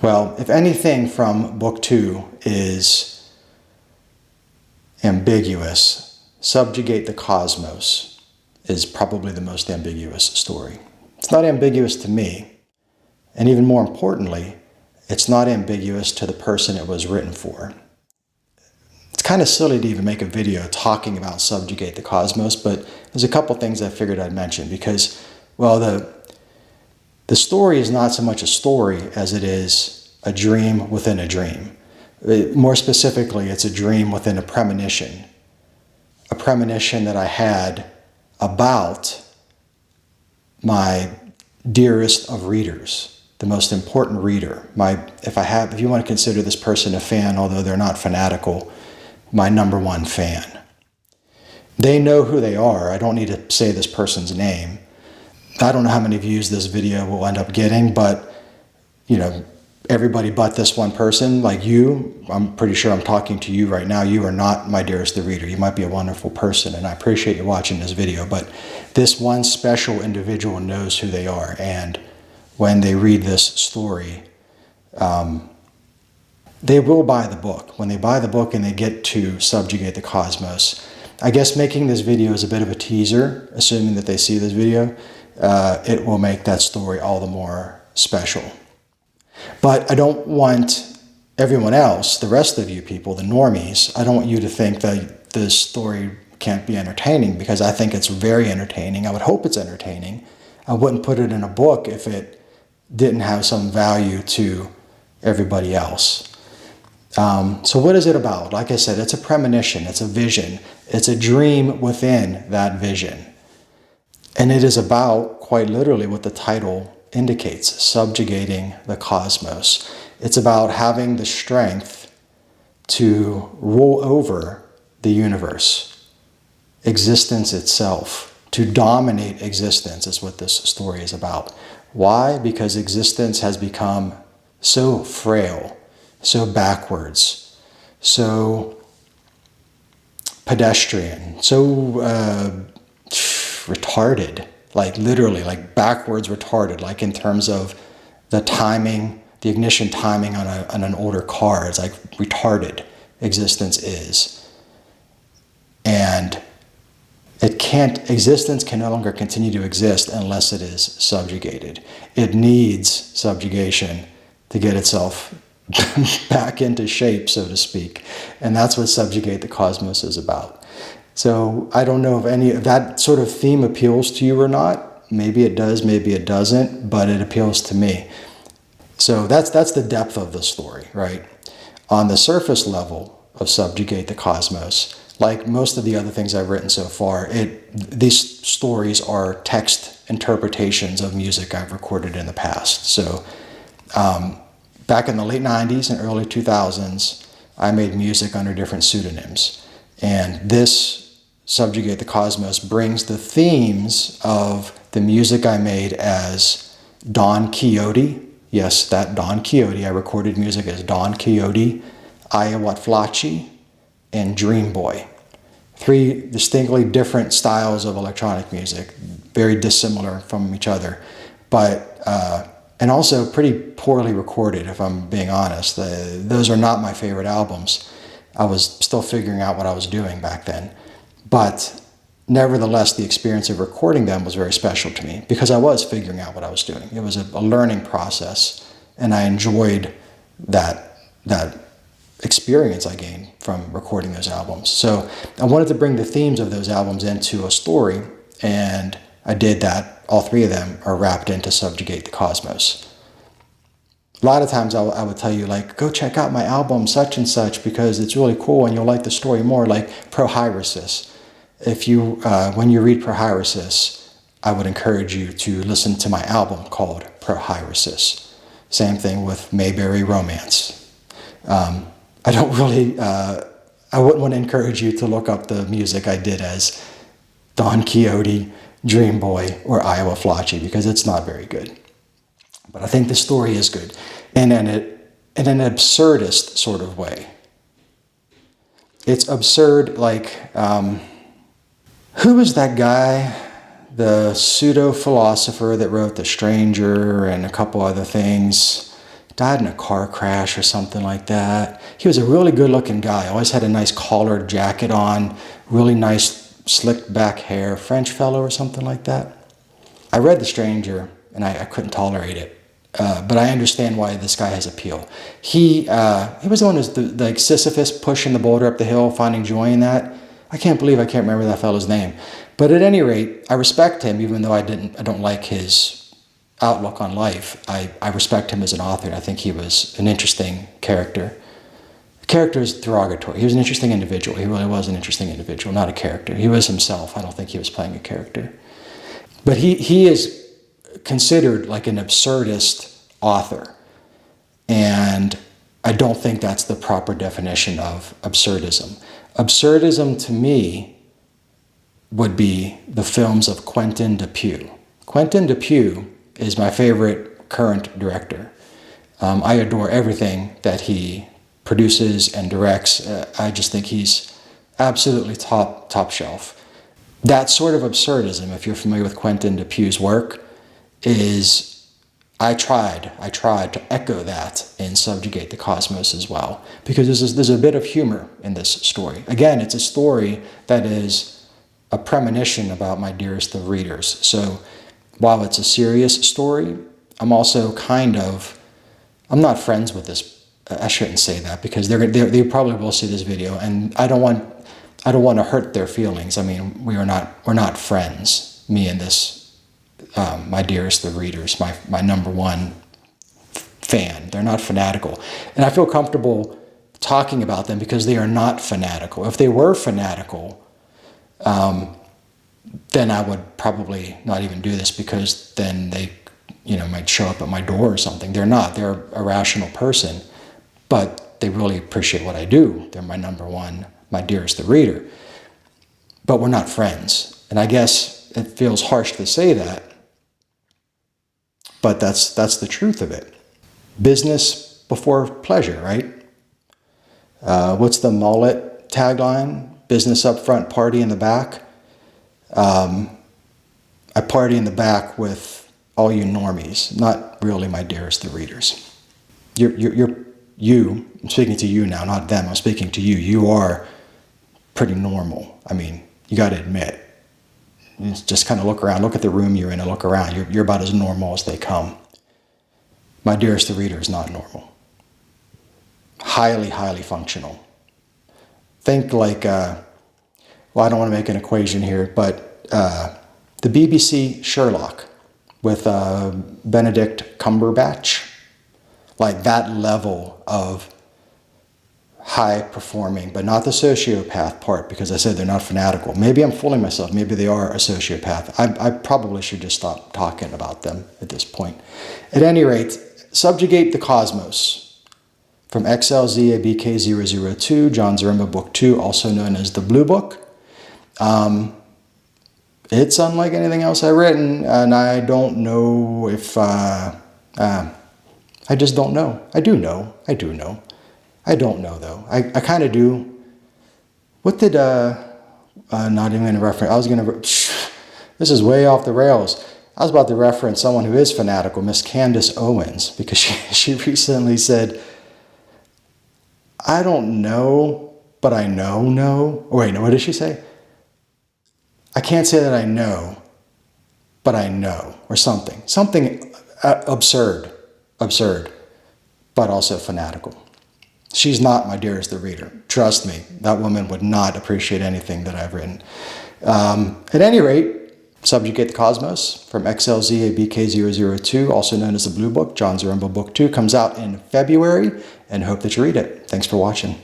Well, if anything from book 2 is ambiguous, Subjugate the Cosmos is probably the most ambiguous story. It's not ambiguous to me, and even more importantly, it's not ambiguous to the person it was written for. It's kind of silly to even make a video talking about Subjugate the Cosmos, but there's a couple things I figured I'd mention because, well, the story is not so much a story as it is a dream within a dream. More specifically, it's a dream within a premonition that I had about my dearest of readers, the most important reader. If you want to consider this person a fan, although they're not fanatical, my number one fan. They know who they are. I don't need to say this person's name. I don't know how many views this video will end up getting, but everybody but this one person, like you, I'm pretty sure I'm talking to you right now. You are not my dearest the reader. You might be a wonderful person, and I appreciate you watching this video, but this one special individual knows who they are, and when they read this story, they will buy the book. When they buy the book and they get to Subjugate the Cosmos, I guess making this video is a bit of a teaser, assuming that they see this video, it will make that story all the more special. But I don't want everyone else, the rest of you people, the normies, I don't want you to think that this story can't be entertaining, because I think it's very entertaining. I would hope it's entertaining. I wouldn't put it in a book if it didn't have some value to everybody else. So what is it about? Like I said, it's a premonition, it's a vision, it's a dream within that vision. And it is about, quite literally, what the title indicates, subjugating the cosmos. It's about having the strength to rule over the universe, existence itself, to dominate existence is what this story is about. Why? Because existence has become so frail, so backwards, so pedestrian, so retarded, like literally, like backwards retarded, like in terms of the timing, the ignition timing on an older car. It's like retarded existence is. And existence can no longer continue to exist unless it is subjugated. It needs subjugation to get itself back into shape, so to speak. And that's what Subjugate the Cosmos is about. So I don't know if any of that sort of theme appeals to you or not. Maybe it does, maybe it doesn't, but it appeals to me. So that's the depth of the story, right? On the surface level of Subjugate the Cosmos, like most of the other things I've written so far, these stories are text interpretations of music I've recorded in the past. So back in the late 90s and early 2000s, I made music under different pseudonyms. And this Subjugate the Cosmos brings the themes of the music I made as Don Quixote. Yes, that Don Quixote. I recorded music as Don Quixote, Ayahuatflachi, and Dream Boy. 3 distinctly different styles of electronic music, very dissimilar from each other, but and also pretty poorly recorded, if I'm being honest. Those are not my favorite albums. I was still figuring out what I was doing back then. But nevertheless, the experience of recording them was very special to me because I was figuring out what I was doing. It was a learning process, and I enjoyed that experience I gained from recording those albums. So I wanted to bring the themes of those albums into a story, and I did that. All 3 of them are wrapped into Subjugate the Cosmos. A lot of times I would tell you, like, go check out my album such and such because it's really cool and you'll like the story more, like Prohyresis. When you read Prohyresis, I would encourage you to listen to my album called Prohyresis. Same thing with Mayberry Romance. I wouldn't want to encourage you to look up the music I did as Don Quixote, Dream Boy, or Ayahuatflachi because it's not very good. But I think the story is good in an absurdist sort of way. It's absurd, like, who was that guy, the pseudo-philosopher that wrote The Stranger and a couple other things? died in a car crash or something like that. He was a really good looking guy. Always had a nice collared jacket on, really nice slicked back hair, French fellow or something like that. I read The Stranger and I couldn't tolerate it. But I understand why this guy has appeal. He was the one who's like Sisyphus pushing the boulder up the hill, finding joy in that. I can't remember that fellow's name. But at any rate, I respect him, even though I don't like his outlook on life. I respect him as an author, and I think he was an interesting character. The character is derogatory. He was an interesting individual. He really was an interesting individual, not a character. He was himself. I don't think he was playing a character. But he is considered like an absurdist author. And I don't think that's the proper definition of absurdism. Absurdism to me would be the films of Quentin Dupieux. Quentin Dupieux is my favorite current director. I adore everything that he produces and directs. I just think he's absolutely top shelf. That sort of absurdism, if you're familiar with Quentin Dupieux's work, is I tried to echo that in Subjugate the Cosmos as well, because there's a bit of humor in this story. Again, it's a story that is a premonition about my dearest of readers. So while it's a serious story, I'm also I'm not friends with this. I shouldn't say that, because they probably will see this video, and I don't want to hurt their feelings. I mean, we're not friends, me and this. My dearest of readers, my number one fan. They're not fanatical. And I feel comfortable talking about them because they are not fanatical. If they were fanatical, then I would probably not even do this, because then they might show up at my door or something. They're not. They're a rational person, but they really appreciate what I do. They're my number one, my dearest of reader. But we're not friends. And I guess it feels harsh to say that, but that's the truth of it. Business before pleasure, right? What's the mullet tagline? Business up front, party in the back. I party in the back with all you normies, not really my dearest of readers. I'm speaking to you now, not them. I'm speaking to you. You are pretty normal. I mean, you got to admit. You just kind of look around, look at the room you're in and look around. You're about as normal as they come. My dearest of reader is not normal. Highly, highly functional. Think like, I don't want to make an equation here, but the BBC Sherlock with Benedict Cumberbatch, like that level of high performing, but not the sociopath part, because I said they're not fanatical. Maybe I'm fooling myself. Maybe they are a sociopath. I probably should just stop talking about them at this point. At any rate, Subjugate the Cosmos from XLZABK002, John Zaremba Book 2, also known as the Blue Book. It's unlike anything else I've written, and I don't know if... I just don't know. I do know. I don't know, though. I kind of do. What did... not even going to reference... I was going to... This is way off the rails. I was about to reference someone who is fanatical, Miss Candace Owens, because she recently said, I don't know, but I know. Oh, wait, no, what did she say? I can't say that I know, but I know, or something. Something absurd, but also fanatical. She's not my dearest of reader. Trust me, that woman would not appreciate anything that I've written. At any rate, Subjugate the Cosmos from XLZABK002, also known as the Blue Book, John Zaremba Book 2, comes out in February, and hope that you read it. Thanks for watching.